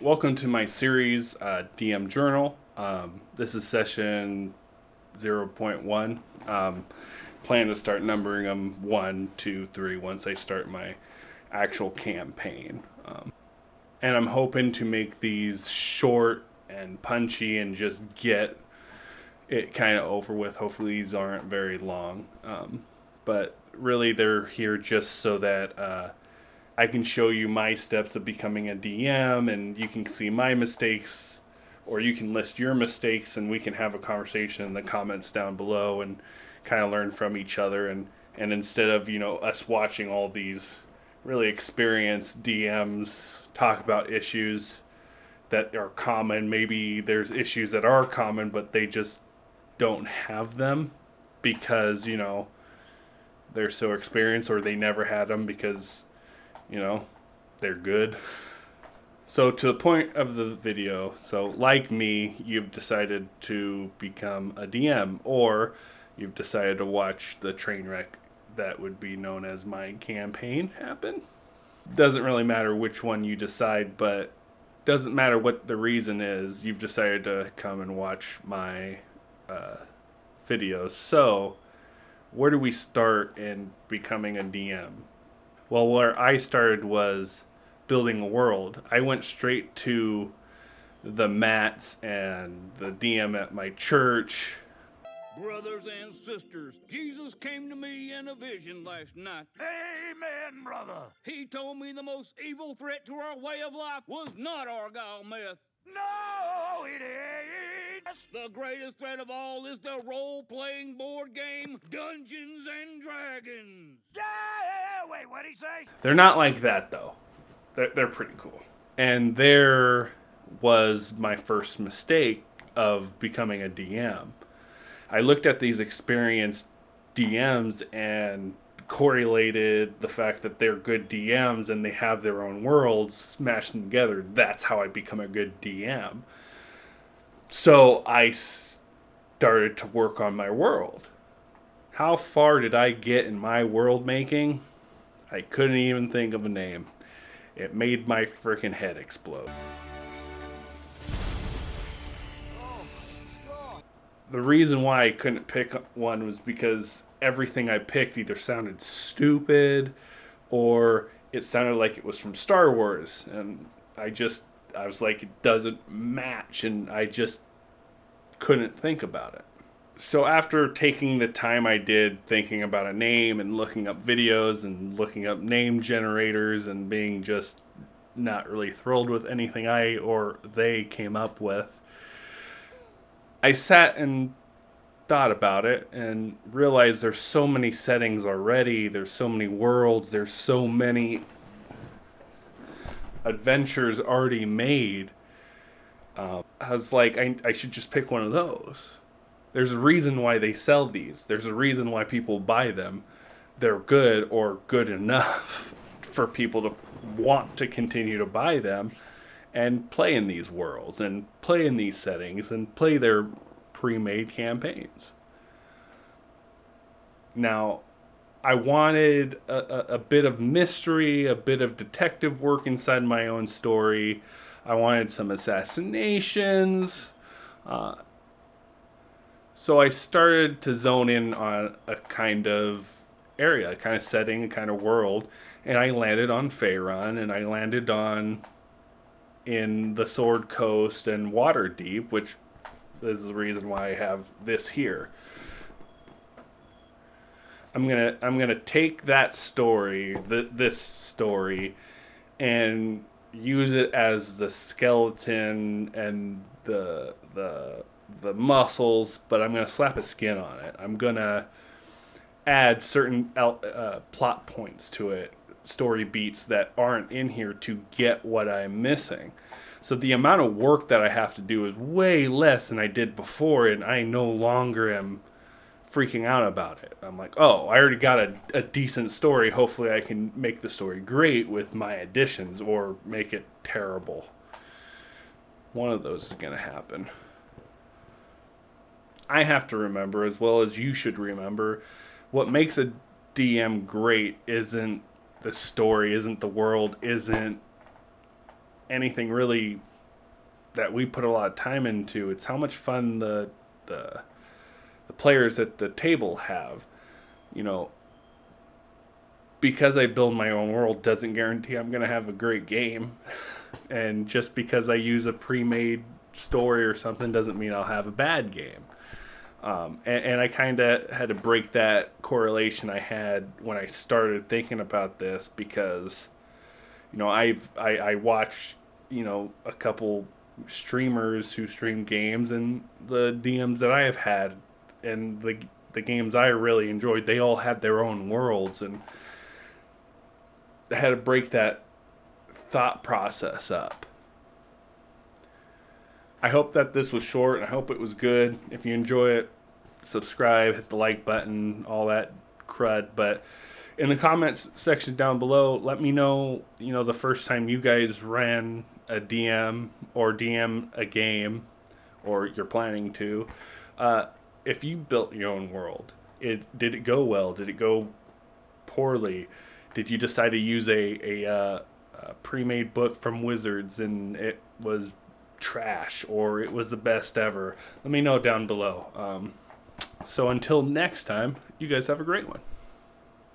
Welcome to my series, DM Journal. This is session 0.1. Plan to start numbering them 1, 2, 3 once I start my actual campaign. And I'm hoping to make these short and punchy and just get it kind of over with. Hopefully, these aren't very long. But really, they're here just so that I can show you my steps of becoming a DM, and you can see my mistakes, or you can list your mistakes, and we can have a conversation in the comments down below and kind of learn from each other. And instead of us watching all these really experienced DMs talk about issues that are common, maybe there's issues that are common, but they just don't have them because they're so experienced, or they never had them because they're good. So to the point of the video, so like me, you've decided to become a DM, or you've decided to watch the train wreck that would be known as my campaign happen. Doesn't really matter which one you decide, but doesn't matter what the reason is, you've decided to come and watch my videos. So where do we start in becoming a DM? Well, where I started was building a world. I went straight to the mats and the DM at my church. Brothers and sisters, Jesus came to me in a vision last night. Amen, brother. He told me the most evil threat to our way of life was not Argyle meth. No, it ain't. The greatest threat of all is the role-playing board game Dungeons and Dragons. Yeah, wait, what'd he say? They're not like that, though. They're pretty cool. And there was my first mistake of becoming a DM. I looked at these experienced DMs and correlated the fact that they're good DMs and they have their own worlds smashed together. That's how I become a good DM. So I started to work on my world. How far did I get in my world making? I couldn't even think of a name. It made my freaking head explode. The reason why I couldn't pick one was because everything I picked either sounded stupid or it sounded like it was from Star Wars. And I was like, it doesn't match, and I just couldn't think about it. So after taking the time I did thinking about a name and looking up videos and looking up name generators and being just not really thrilled with anything I or they came up with, I sat and thought about it and realized there's so many settings already, there's so many worlds, there's so many adventures already made. I was like, I should just pick one of those. There's a reason why they sell these. There's a reason why people buy them. They're good or good enough for people to want to continue to buy them and play in these worlds and play in these settings and play their pre-made campaigns. Now, I wanted a bit of mystery, a bit of detective work inside my own story. I wanted some assassinations. So I started to zone in on a kind of area, a kind of setting, a kind of world, and I landed on Faerun, and I landed in the Sword Coast and Waterdeep, which is the reason why I have this here. I'm gonna take that story, this story, and use it as the skeleton and the muscles, but I'm going to slap a skin on it. I'm going to add certain plot points to it, story beats that aren't in here to get what I'm missing. So the amount of work that I have to do is way less than I did before, and I no longer am freaking out about it. I'm like, oh, I already got a decent story. Hopefully I can make the story great with my additions or make it terrible. One of those is going to happen. I have to remember, as well as you should remember, what makes a DM great isn't the story, isn't the world, isn't anything really that we put a lot of time into. It's how much fun the players at the table have. You know, because I build my own world doesn't guarantee I'm going to have a great game. And just because I use a pre-made story or something doesn't mean I'll have a bad game. And I kind of had to break that correlation I had when I started thinking about this, because, you know, I watch, you know, a couple streamers who stream games, and the DMs that I have had and the games I really enjoyed, they all had their own worlds, and I had to break that thought process up. I hope that this was short, and I hope it was good. If you enjoy it, subscribe, hit the like button, all that crud. But in the comments section down below, let me know, you know, the first time you guys ran a DM or DM a game, or you're planning to. If you built your own world, did it go well? Did it go poorly? Did you decide to use a pre-made book from Wizards and it was trash, or it was the best ever? Let me know down below. So until next time, you guys have a great one.